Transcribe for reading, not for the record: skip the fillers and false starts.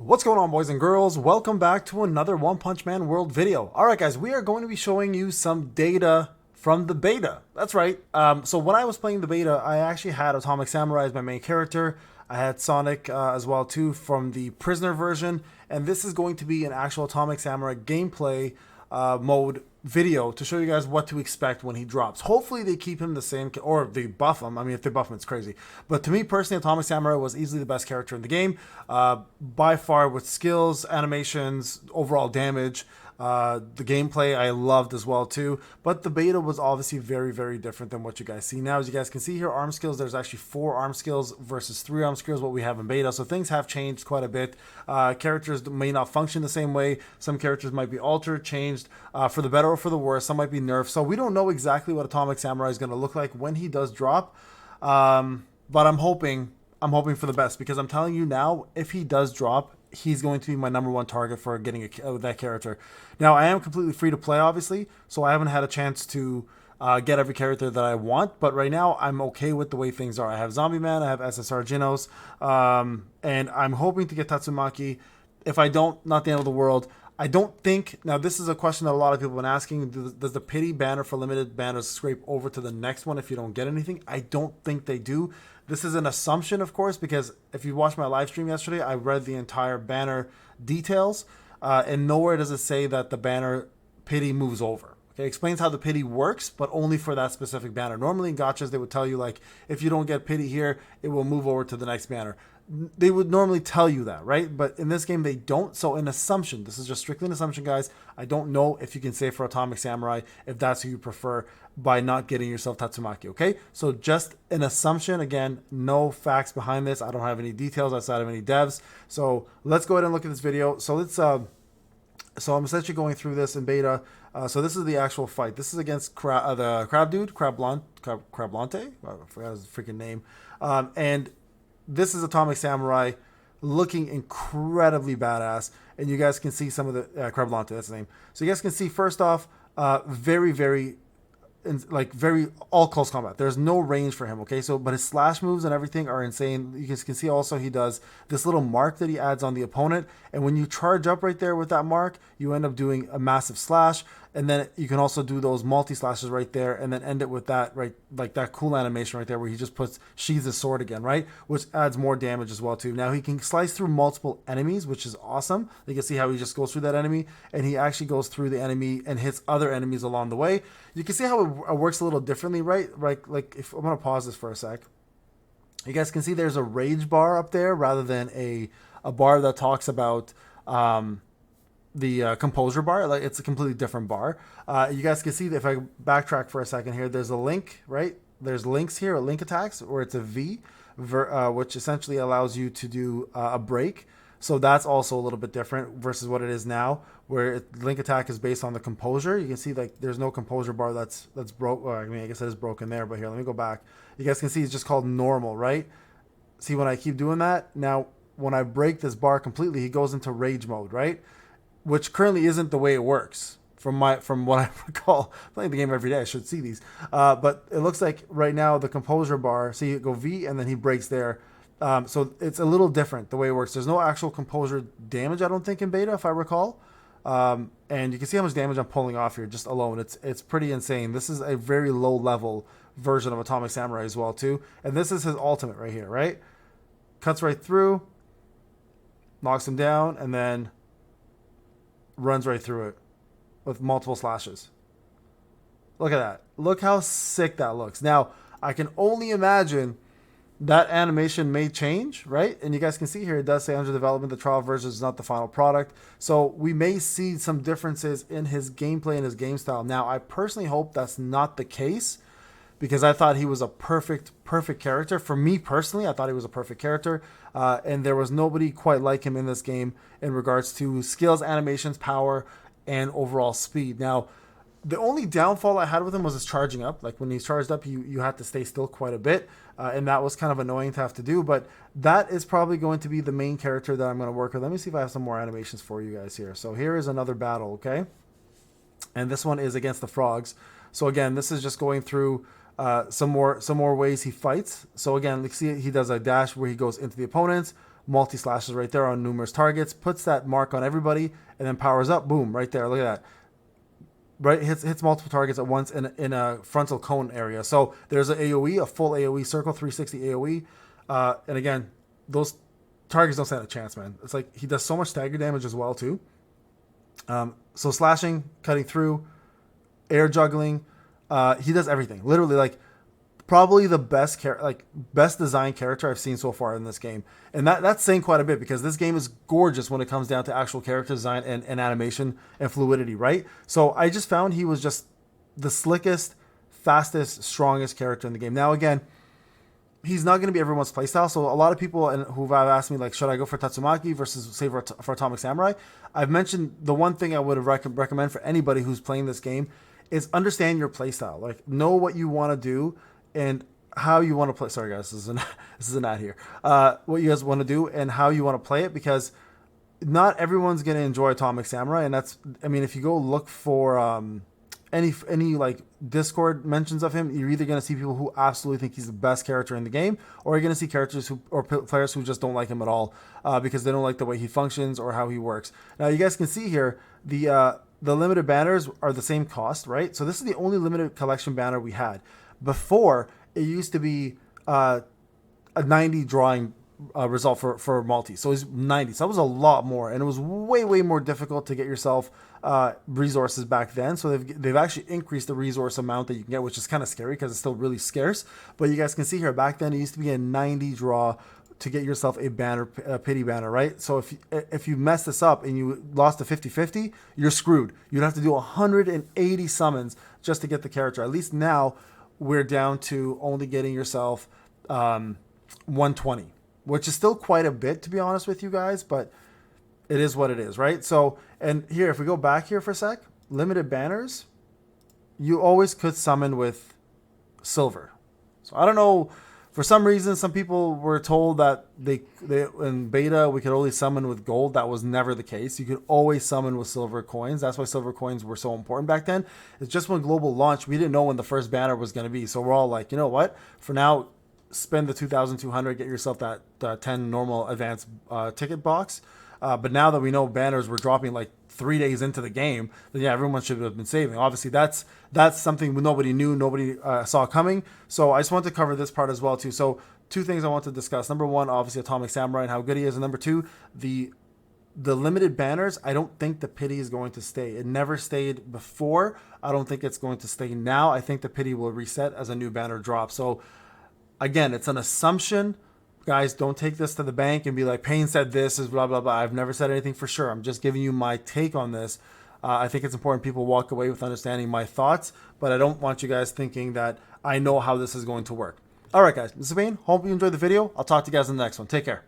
What's going on, boys and girls? Welcome back to another One Punch Man World video. Alright guys, we are going to be showing you some data from the beta. That's right. So when I was playing the beta, I actually had Atomic Samurai as my main character. I had Sonic as well too from the Prisoner version. And this is going to be an actual Atomic Samurai gameplay mode video to show you guys what to expect when he drops. Hopefully they keep him the same, or they buff him. I mean, if they buff him, it's crazy. But to me personally, Atomic Samurai was easily the best character in the game, by far, with skills, animations, overall damage. The gameplay I loved as well too, but the beta was obviously very, very different than what you guys see now. As you guys can see here, arm skills, there's actually 4 arm skills versus 3 arm skills, what we have in beta. So things have changed quite a bit. Characters may not function the same way. Some characters might be altered, changed for the better or for the worse. Some might be nerfed. So we don't know exactly what Atomic Samurai is going to look like when he does drop. But I'm hoping for the best, because I'm telling you now, if he does drop, he's going to be my #1 target for getting that character. Now, I am completely free to play, obviously, so I haven't had a chance to get every character that I want, but right now, I'm okay with the way things are. I have Zombie Man, I have SSR Genos, and I'm hoping to get Tatsumaki. If I don't, not the end of the world. I don't think, now this is a question that a lot of people have been asking, does the pity banner for limited banners scrape over to the next one if you don't get anything? I don't think they do. This is an assumption, of course, because if you watched my live stream yesterday, I read the entire banner details, and nowhere does it say that the banner pity moves over. Okay, it explains how the pity works, but only for that specific banner. Normally in gachas, they would tell you, like, if you don't get pity here, it will move over to the next banner. They would normally tell you that, right? But in this game, they don't. So an assumption, this is just strictly an assumption, guys. I don't know if you can say for Atomic Samurai, if that's who you prefer, by not getting yourself Tatsumaki, okay? So just an assumption. Again, no facts behind this. I don't have any details outside of any devs. So let's go ahead and look at this video. So let's, so I'm essentially going through this in beta. So this is the actual fight. This is against the Crab Dude, Crablante. I forgot his freaking name. And this is Atomic Samurai, looking incredibly badass, and you guys can see some of the Crablante, that's the name. So you guys can see, first off, very, very, very all close combat. There's no range for him, okay? So, but his slash moves and everything are insane. You guys can see also he does this little mark that he adds on the opponent, and when you charge up right there with that mark, you end up doing a massive slash. And then you can also do those multi slashes right there, and then end it with that, right, like that cool animation right there where he just sheathes his sword again, right, which adds more damage as well too. Now he can slice through multiple enemies, which is awesome. You can see how he just goes through that enemy, and he actually goes through the enemy and hits other enemies along the way. You can see how it works a little differently, right? Like if I'm gonna pause this for a sec, you guys can see there's a rage bar up there rather than a bar that talks about the composure bar. Like, it's a completely different bar. You guys can see that if I backtrack for a second here, there's a link, right? There's links here, a link attacks, or it's a V, which essentially allows you to do a break. So that's also a little bit different versus what it is now, where link attack is based on the composure. You can see, like, there's no composure bar that's broke. I mean, I guess it is broken there, but here, let me go back. You guys can see it's just called normal, right? See, when I keep doing that, now when I break this bar completely, he goes into rage mode, right? Which currently isn't the way it works from what I recall. Playing the game every day, I should see these. But it looks like right now the composure bar, see, you go V and then he breaks there. So it's a little different the way it works. There's no actual composure damage, I don't think, in beta, if I recall. And you can see how much damage I'm pulling off here just alone. It's pretty insane. This is a very low level version of Atomic Samurai as well too. And this is his ultimate right here, right? Cuts right through, knocks him down, and then runs right through it with multiple slashes. Look at that. Look how sick that looks. Now, I can only imagine that animation may change, right? And you guys can see here, it does say under development, the trial version is not the final product. So we may see some differences in his gameplay and his game style. Now, I personally hope that's not the case, because I thought he was a perfect character. For me personally, I thought he was a perfect character. And there was nobody quite like him in this game in regards to skills, animations, power, and overall speed. Now, the only downfall I had with him was his charging up. Like, when he's charged up, you had to stay still quite a bit. And that was kind of annoying to have to do. But that is probably going to be the main character that I'm going to work with. Let me see if I have some more animations for you guys here. So here is another battle, okay? And this one is against the frogs. So again, this is just going through some more ways he fights. So again, let's see, he does a dash where he goes into the opponents, multi-slashes right there on numerous targets, puts that mark on everybody, and then powers up, boom, right there. Look at that. Right, hits multiple targets at once in a frontal cone area. So there's an AoE, a full AoE circle, 360 AoE. And again, those targets don't stand a chance, man. It's like he does so much stagger damage as well, too. So slashing, cutting through, air juggling, he does everything. Literally, like, probably the best design character I've seen so far in this game. And that's saying quite a bit, because this game is gorgeous when it comes down to actual character design and animation and fluidity, right? So I just found he was just the slickest, fastest, strongest character in the game. Now, again, he's not going to be everyone's playstyle. So a lot of people who've asked me, like, should I go for Tatsumaki versus save for Atomic Samurai? I've mentioned the one thing I would recommend for anybody who's playing this game is understand your playstyle. Like, know what you want to do and how you want to play. Sorry, guys, this is an ad here. What you guys want to do and how you want to play it, because not everyone's going to enjoy Atomic Samurai. And that's, I mean, if you go look for any like Discord mentions of him, you're either going to see people who absolutely think he's the best character in the game, or you're going to see characters or players who just don't like him at all because they don't like the way he functions or how he works. Now, you guys can see here the limited banners are the same cost, right? So this is the only limited collection banner we had. Before, it used to be a 90 drawing result for multi. So it's 90. So that was a lot more. And it was way, way more difficult to get yourself resources back then. So they've actually increased the resource amount that you can get, which is kind of scary because it's still really scarce. But you guys can see here, back then, it used to be a 90 draw to get yourself a banner, a pity banner, right? So if you mess this up and you lost a 50-50, you're screwed. You'd have to do 180 summons just to get the character. At least now, we're down to only getting yourself 120, which is still quite a bit, to be honest with you guys, but it is what it is, right? So, and here, if we go back here for a sec, limited banners, you always could summon with silver. So I don't know, for some reason, some people were told that they in beta, we could only summon with gold. That was never the case. You could always summon with silver coins. That's why silver coins were so important back then. It's just when global launched, we didn't know when the first banner was going to be. So we're all like, you know what? For now, spend the 2,200, get yourself that 10 normal advanced ticket box. But now that we know banners were dropping like 3 days into the game, then yeah, everyone should have been saving. Obviously, that's something nobody knew, nobody saw coming. So I just want to cover this part as well too. So two things I want to discuss. Number one, obviously Atomic Samurai and how good he is. And number two, the limited banners, I don't think the pity is going to stay. It never stayed before. I don't think it's going to stay now. I think the pity will reset as a new banner drops. So again, it's an assumption. Guys, don't take this to the bank and be like, Payne said this is blah, blah, blah. I've never said anything for sure. I'm just giving you my take on this. I think it's important people walk away with understanding my thoughts, but I don't want you guys thinking that I know how this is going to work. All right, guys, this is Payne. Hope you enjoyed the video. I'll talk to you guys in the next one. Take care.